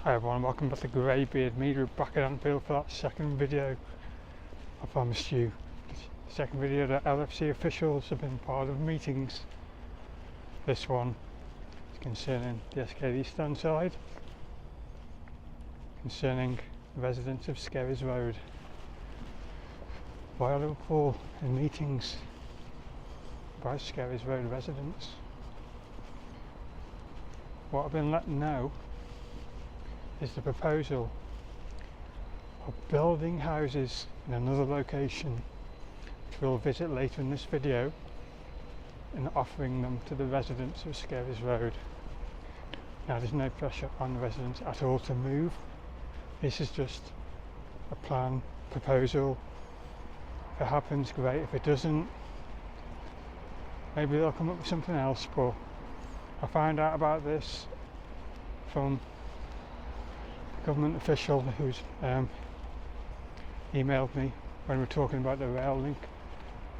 Hi everyone, welcome back to GreyBeard Media, back at Anfield for that second video. I promised you the second video that LFC officials have been part of meetings. This one is concerning the Skerries stand side, concerning residents of Skerries Road. Why I look for in meetings about Skerries Road residents. What I've been let know is the proposal of building houses in another location, which we'll visit later in this video, and offering them to the residents of Skerries Road. Now there's no pressure on the residents at all to move. This is just a plan, proposal. If it happens, great. If it doesn't, maybe they'll come up with something else. But I found out about this from government official who's emailed me when we were talking about the rail link,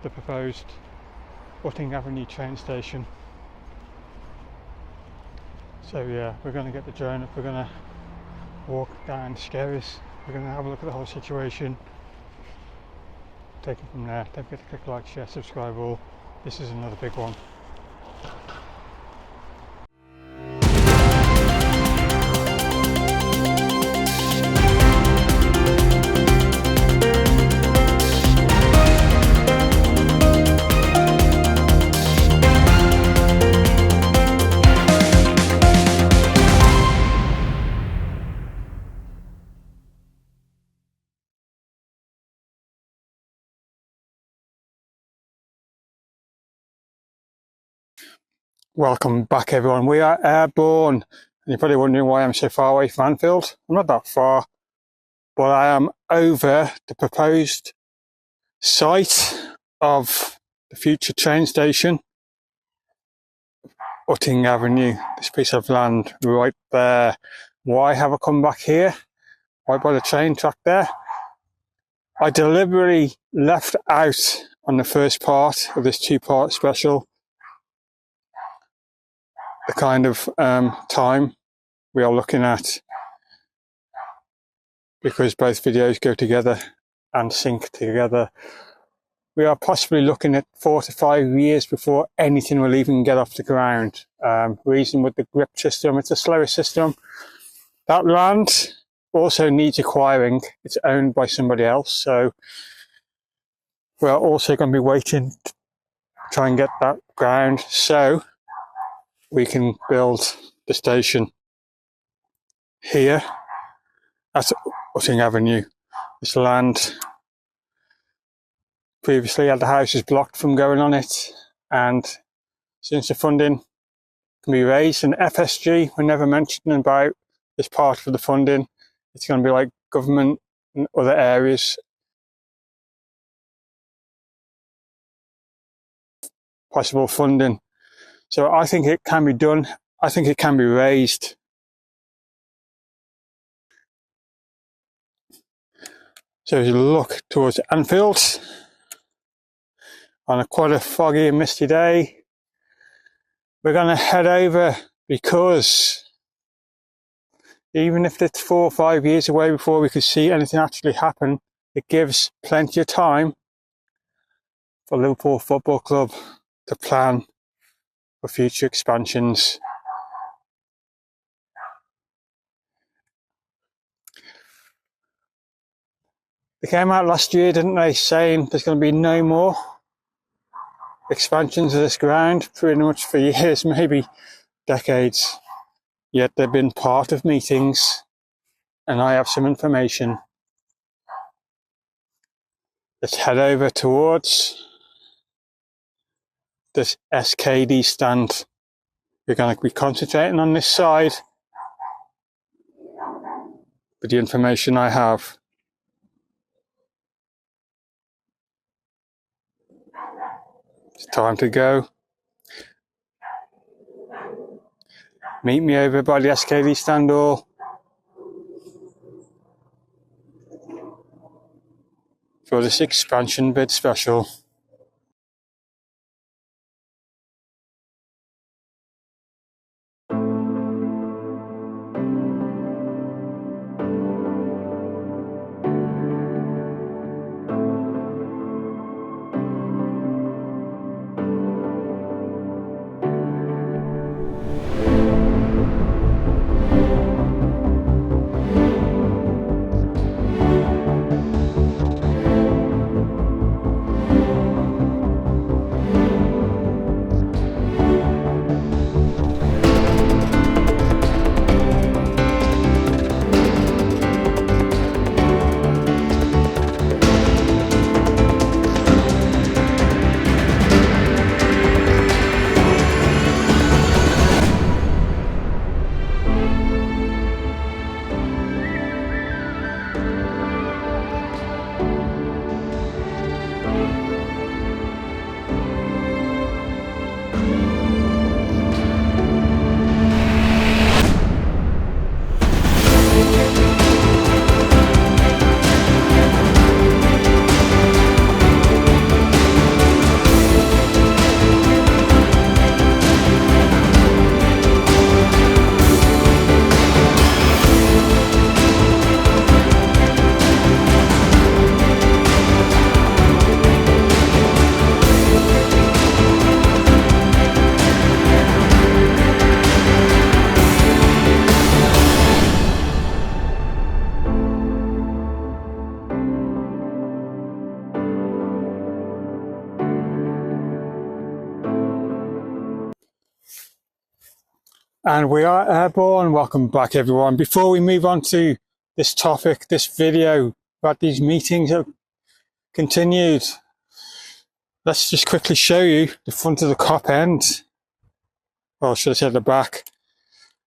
the proposed Utting Avenue train station. So yeah, we're going to get the drone up, we're going to walk down Skerries, we're going to have a look at the whole situation, take it from there. Don't forget to click like, share, subscribe all. This is another big one. Welcome back everyone, we are airborne, and you're probably wondering why I'm so far away from Anfield. I'm not that far, but I am over the proposed site of the future train station, Utting Avenue, this piece of land right there. Why have I come back here? Right by the train track there. I deliberately left out on the first part of this two-part special the kind of time we are looking at, because both videos go together and sync together. We are possibly looking at 4 to 5 years before anything will even get off the ground. Reason with the grip system, it's a slower system. That land also needs acquiring. It's owned by somebody else, so we are also going to be waiting to try and get that ground so we can build the station here at Utting Avenue. This land previously had the houses blocked from going on it, and since the funding can be raised, and FSG were never mentioned about this part of the funding, it's going to be like government and other areas possible funding. So I think it can be done. I think it can be raised. So as you look towards Anfield on quite a foggy and misty day, we're going to head over, because even if it's 4 or 5 years away before we could see anything actually happen, it gives plenty of time for Liverpool Football Club to plan for future expansions. They came out last year, didn't they, saying there's going to be no more expansions of this ground pretty much for years, maybe decades. Yet they've been part of meetings, and I have some information. Let's head over towards this SKD stand. We're going to be concentrating on this side with the information I have. It's time to go. Meet me over by the SKD stand all for this expansion bid special. And we are airborne. Welcome back, everyone. Before we move on to this topic, this video about these meetings that continued, let's just quickly show you the front of the cop end. Well, should I say the back?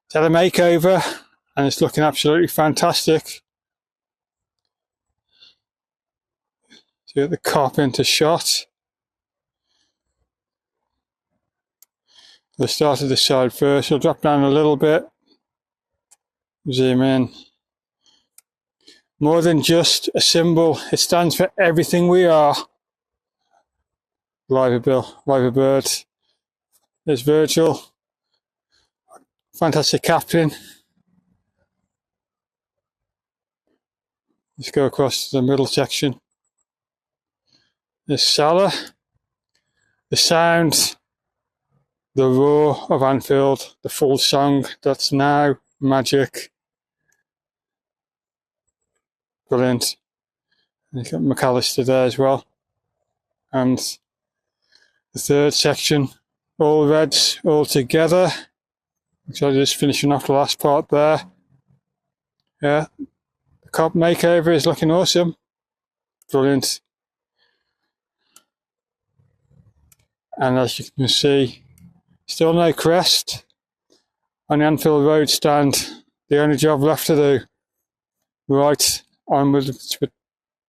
It's had a makeover and it's looking absolutely fantastic. So get the cop into shot. We'll start at the side first. We'll drop down a little bit. Zoom in. More than just a symbol, it stands for everything we are. GreyBeard. There's Virgil. Fantastic captain. Let's go across to the middle section. There's Salah. The sound, the roar of Anfield, the full song that's now magic. Brilliant. And you've got McAllister there as well. And the third section, all reds all together. So just finishing off the last part there. Yeah, the cop makeover is looking awesome. Brilliant. And as you can see, still no crest on the Anfield Road stand. The only job left to do. Right, on with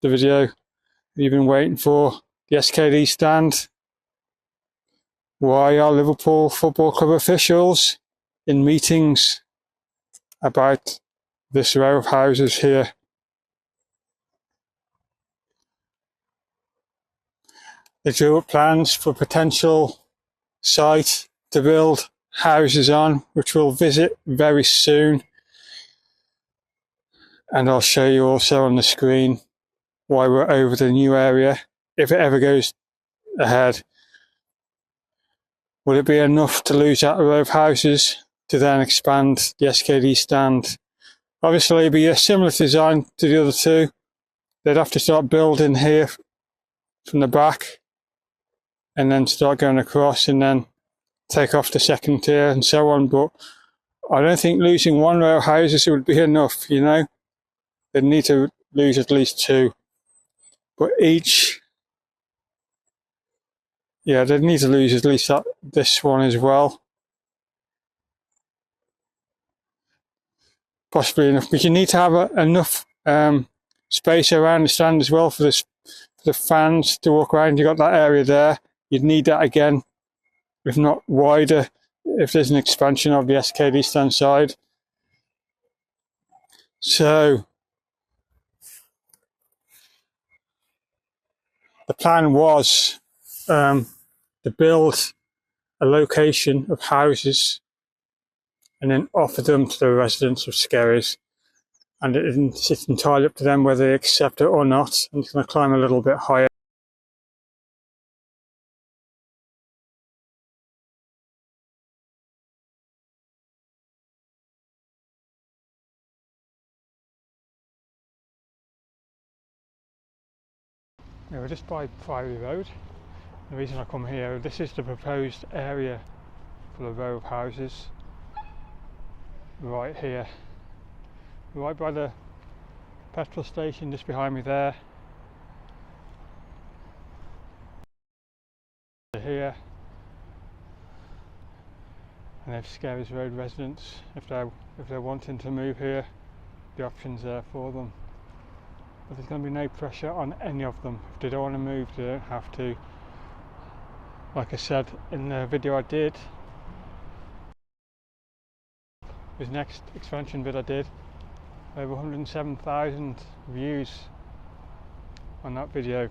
the video. You've been waiting for the SKD stand. Why are Liverpool Football Club officials in meetings about this row of houses here? They drew up plans for potential site to build houses on, which we'll visit very soon. And I'll show you also on the screen why we're over the new area, if it ever goes ahead. Will it be enough to lose that row of houses to then expand the SKD stand? Obviously, it'd be a similar design to the other two. They'd have to start building here from the back and then start going across and then take off the second tier and so on. But I don't think losing one row of houses would be enough, you know. They'd need to lose at least two. But each, yeah, they'd need to lose at least this one as well. Possibly enough, but you need to have enough space around the stand as well for the fans to walk around. You've got that area there. You'd need that again, if not wider, if there's an expansion of the SKD stand side. So the plan was to build a location of houses and then offer them to the residents of Skerries. And it's entirely up to them whether they accept it or not. I'm just going to climb a little bit higher. Yeah, we're just by Priory Road. The reason I come here, this is the proposed area for a row of houses. Right here. Right by the petrol station, just behind me there. Here. And if Skerries Road residents, if they're wanting to move here, the option's there for them. But there's going to be no pressure on any of them. If they don't want to move, they don't have to. Like I said in the video I did, this next expansion bit I did, over 107,000 views on that video,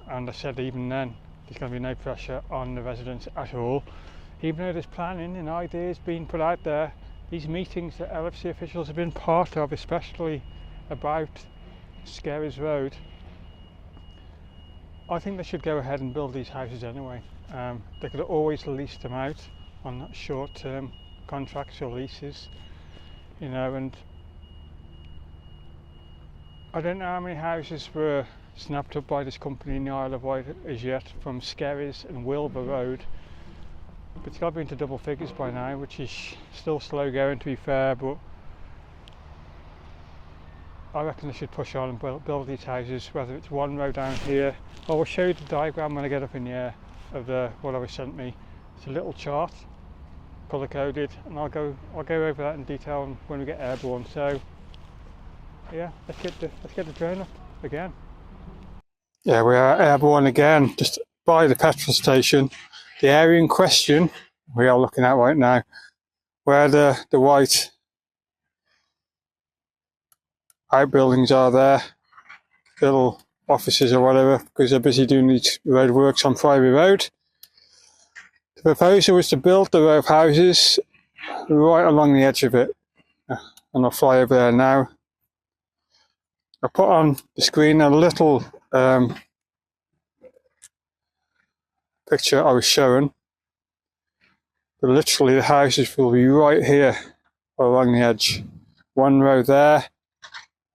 and I said even then there's going to be no pressure on the residents at all. Even though there's planning and ideas being put out there, these meetings that LFC officials have been part of, especially about Skerries Road, I think they should go ahead and build these houses anyway. They could always lease them out on short-term contracts or leases, you know, and I don't know how many houses were snapped up by this company in the Isle of Wight as yet from Skerries and Wilbur Road, It's got to be into double figures by now, which is still slow going to be fair, but I reckon they should push on and build these houses, whether it's one row down here. I will show you the diagram when I get up in the air of what I was sent me. It's a little chart, colour coded, and I'll go over that in detail when we get airborne. So yeah, let's get the drone up again. Yeah, we are airborne again, just by the petrol station. The area in question we are looking at right now, where the white outbuildings are there, little offices or whatever, because they're busy doing these roadworks on Priory Road. The proposal was to build the row of houses right along the edge of it, and I'll fly over there now. I put on the screen a little picture I was showing, but literally the houses will be right here along the edge. One row there,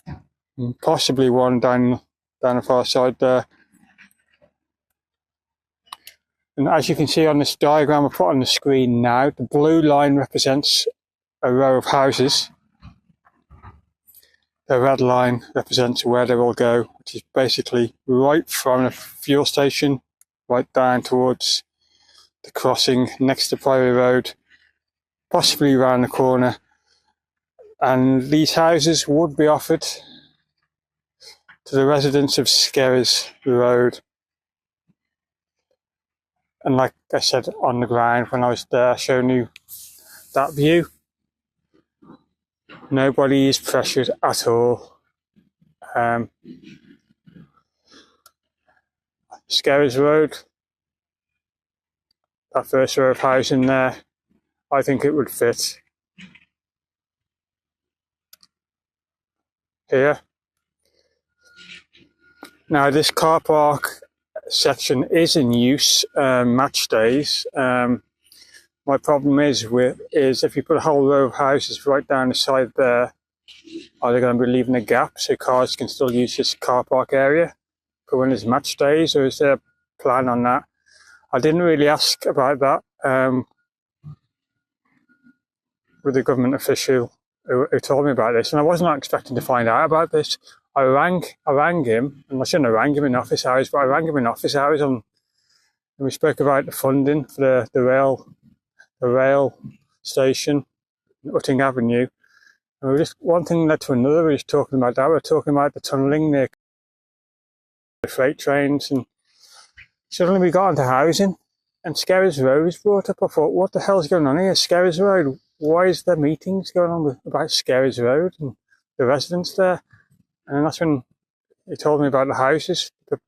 and possibly one down the far side there. And as you can see on this diagram I put on the screen now, the blue line represents a row of houses. The red line represents where they will go, which is basically right from the fuel station right down towards the crossing next to Priory Road, possibly around the corner. And these houses would be offered to the residents of Skerries Road. And like I said on the ground when I was there showing you that view, nobody is pressured at all. Skerries Road, that first row of housing there, I think it would fit here. Now this car park section is in use match days. My problem is if you put a whole row of houses right down the side there, are they going to be leaving a gap so cars can still use this car park area for when there's match days, or is there a plan on that? I didn't really ask about that with the government official who told me about this, and I was not expecting to find out about this. I rang him, and I shouldn't have rang him in office hours, but I rang him in office hours, and we spoke about the funding for the rail station, Utting Avenue. And one thing led to another. We were talking about that. We were talking about the tunnelling near the freight trains, and suddenly we got into housing, and Skerries Road was brought up. I thought, what the hell is going on here? Skerries Road. Why is there meetings going on about Skerries Road and the residents there? And that's when he told me about the houses, the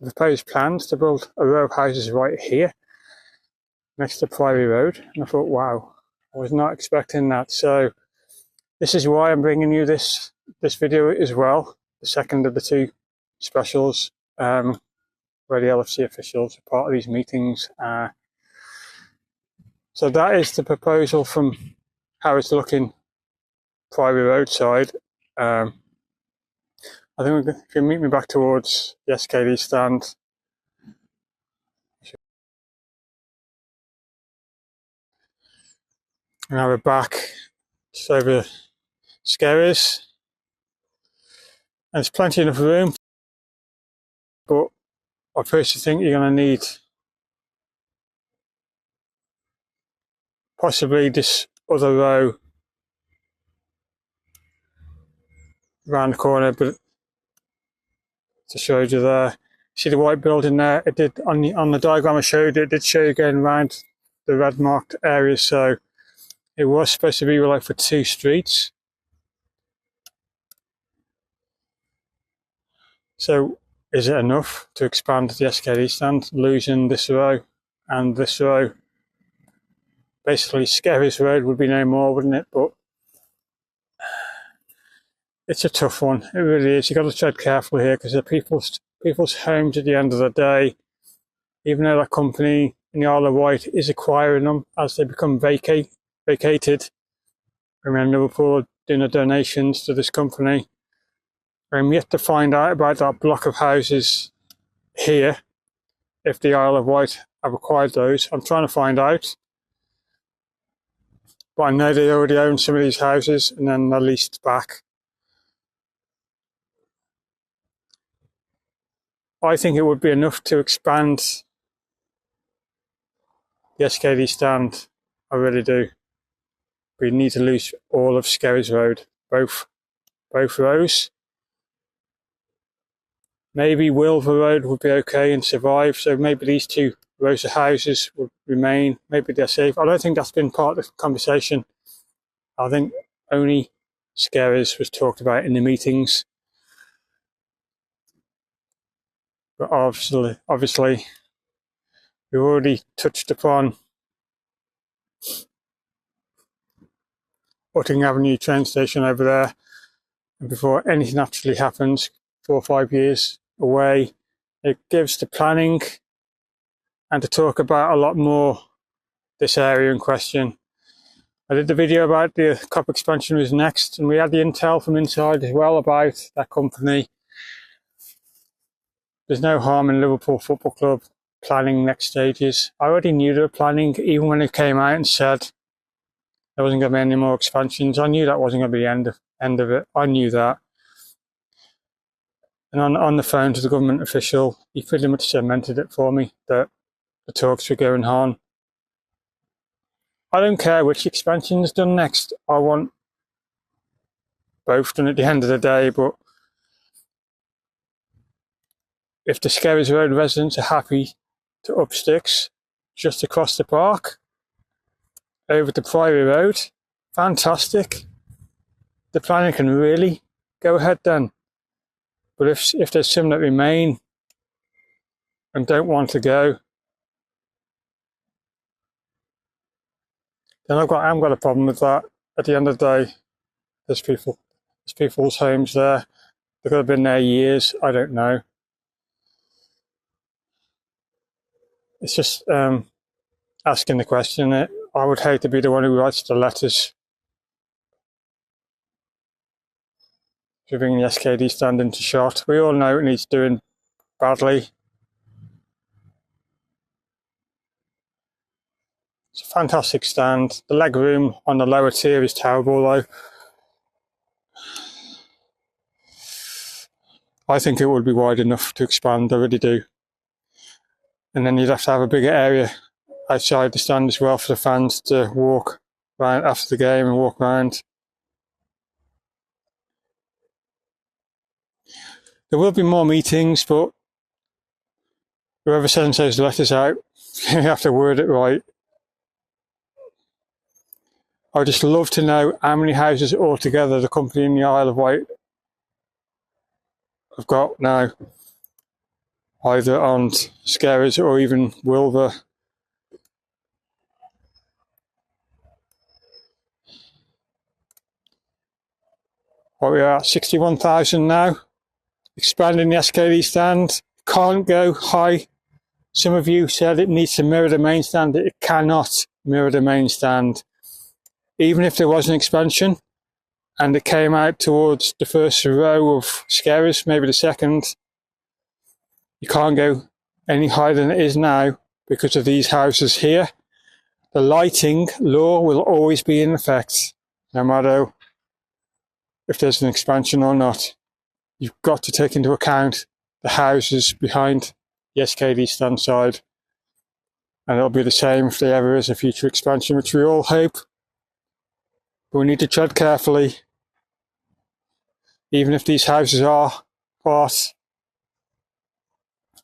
proposed plans to build a row of houses right here next to Priory Road. And I thought, wow, I was not expecting that. So this is why I'm bringing you this video as well, the second of the two specials, where the LFC officials are part of these meetings. So that is the proposal from how it's looking Priory Road side. I think if you meet me back towards the SKD stand, and now we're back just over Skerries, and there's plenty enough room, but I personally think you're going to need possibly this other row around the corner, but to show you there, see the white building there, it did on the diagram I showed, it did show you going around the red marked area, so it was supposed to be like for 2 streets. So is it enough to expand the SKD stand, losing this row and this row? Basically Skerries Road would be no more, wouldn't it? But it's a tough one, it really is. You've got to tread carefully here, because they're people's homes at the end of the day. Even though that company in the Isle of Wight is acquiring them as they become vacated. Remember, Liverpool doing the donations to this company. I'm yet to find out about that block of houses here if the Isle of Wight have acquired those. I'm trying to find out. But I know they already own some of these houses and then they're leased back. I think it would be enough to expand the SKD stand. I really do. We need to lose all of Skerries Road, both rows. Maybe Wilver Road would be okay and survive, so maybe these 2 rows of houses would remain. Maybe they're safe. I don't think that's been part of the conversation. I think only Skerries was talked about in the meetings. But obviously, we've already touched upon Utting Avenue train station over there. And before anything actually happens, 4 or 5 years away, it gives the planning and to talk about a lot more this area in question. I did the video about the COP expansion was next, and we had the intel from inside as well about that company. There's no harm in Liverpool Football Club planning next stages. I already knew they were planning, even when they came out and said there wasn't going to be any more expansions. I knew that wasn't going to be the end of it. I knew that. And on the phone to the government official, he pretty much cemented it for me that the talks were going on. I don't care which expansion is done next. I want both done at the end of the day, but if the Skerries Road residents are happy to up sticks just across the park, over to Priory Road, fantastic. The planning can really go ahead then. But if there's some that remain and don't want to go, then I haven't got a problem with that. At the end of the day, there's people's homes there. They could have been there years. I don't know. It's just asking the question. I would hate to be the one who writes the letters to bring the SKD stand into shot. We all know it needs doing badly. It's a fantastic stand. The leg room on the lower tier is terrible though. I think it would be wide enough to expand, I really do. And then you'd have to have a bigger area outside the stand as well for the fans to walk around after the game and walk around. There will be more meetings, but whoever sends those letters out, you have to word it right. I'd just love to know how many houses altogether the company in the Isle of Wight have got now, either on Skerries or even Wilver. What we are at 61,000 now. Expanding the SKD stand. Can't go high. Some of you said it needs to mirror the main stand. It cannot mirror the main stand. Even if there was an expansion and it came out towards the first row of Skerries, maybe the second, you can't go any higher than it is now because of these houses here. The lighting law will always be in effect, no matter if there's an expansion or not. You've got to take into account the houses behind the SKD stand side. And it'll be the same if there ever is a future expansion, which we all hope. But we need to tread carefully. Even if these houses are part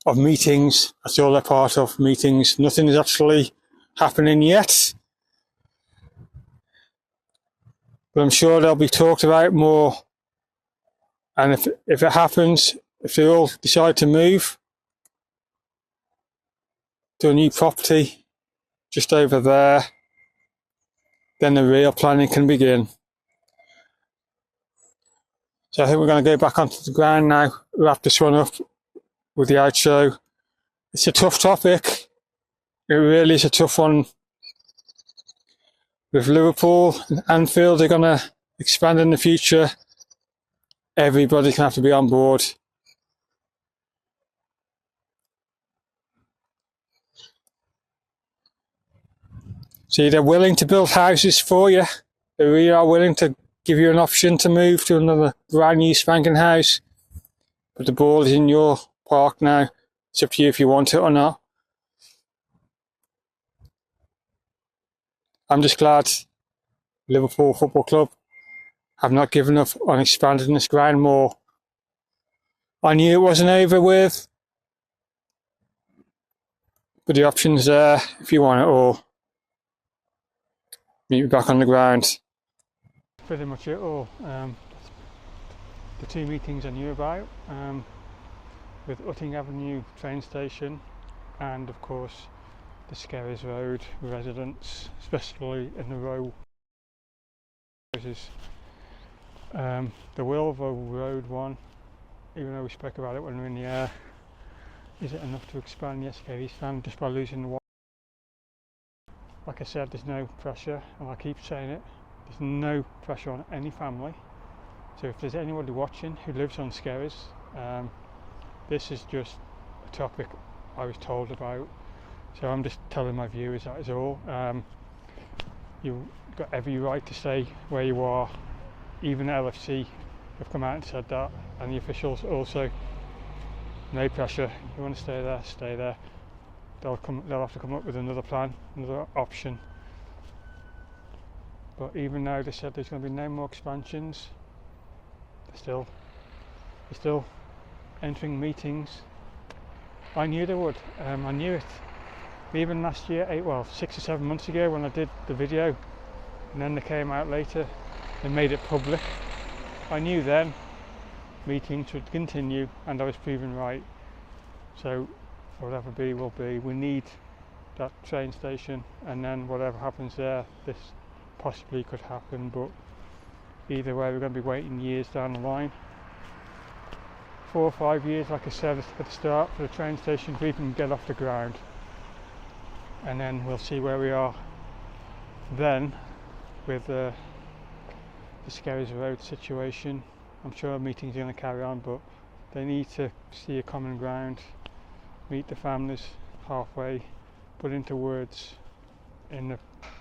of meetings, that's all they're part of, meetings. Nothing is actually happening yet. But I'm sure they'll be talked about more. And if it happens, if they all decide to move to a new property just over there, then the real planning can begin. So I think we're going to go back onto the ground now, wrap this one up with the outro. It's a tough topic. It really is a tough one. With Liverpool and Anfield, they're going to expand in the future. Everybody's going to have to be on board. See, they're willing to build houses for you. They really are willing to give you an option to move to another brand new spanking house. But the ball is in your park now. It's up to you if you want it or not. I'm just glad Liverpool Football Club have not given up on expanding this ground more. I knew it wasn't over with, but the option's there if you want it all. Meet me back on the ground. Pretty much it all. The two meetings I knew about, with Utting Avenue train station and of course the Skerries Road residents, especially in the row houses. The Willow Road one, even though we spoke about it when we were in the air, is it enough to expand the Skerries fan just by losing the wall? Like I said, there's no pressure, and I keep saying it, there's no pressure on any family. So if there's anybody watching who lives on Skerries, this is just a topic I was told about. So I'm just telling my viewers that is all. You've got every right to stay where you are. Even LFC have come out and said that, and the officials also. No pressure. You want to stay there, stay there. They'll have to come up with another plan, another option. But even though they said there's going to be no more expansions, they're still entering meetings. I knew they would. I knew it. Even last year, 6 or 7 months ago when I did the video, and then they came out later and made it public. I knew then meetings would continue, and I was proven right. So whatever be will be. We need that train station, and then whatever happens there, this possibly could happen, but either way we're going to be waiting years down the line. 4 or 5 years, like I said at the start, for the train station to even get off the ground. And then we'll see where we are then with the Skerries Road situation. I'm sure meetings are going to carry on, but they need to see a common ground, meet the families halfway, put into words in a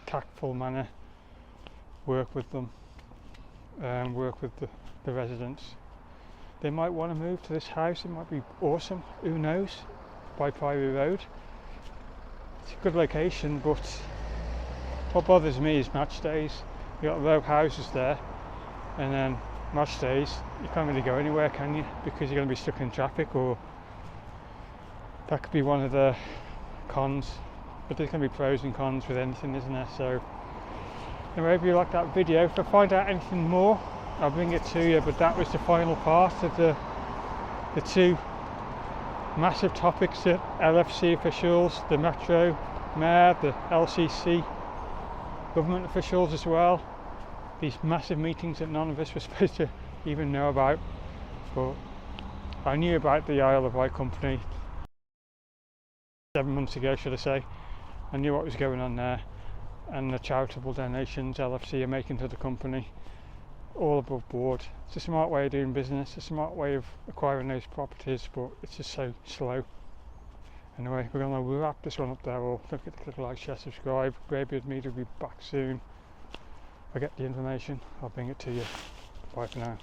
tactful manner, work with them, work with the residents. They might want to move to this house, it might be awesome, who knows, by Priory Road. It's a good location, but what bothers me is match days. You've got row houses there, and then match days, you can't really go anywhere, can you? Because you're going to be stuck in traffic, or that could be one of the cons. But there's going to be pros and cons with anything, isn't there? So anyway, if you like that video, if I find out anything more, I'll bring it to you. But that was the final part of the two massive topics that LFC officials, the Metro Mayor, the LCC government officials as well, these massive meetings that none of us were supposed to even know about. But I knew about the Isle of Wight company 7 months ago, should I say. I knew what was going on there, and the charitable donations LFC are making to the company, all above board. It's a smart way of doing business, a smart way of acquiring those properties, but it's just so slow. Anyway, we're going to wrap this one up there. Don't forget to click like, share, subscribe. GreyBeard Media will be back soon. If I get the information, I'll bring it to you. Bye for now.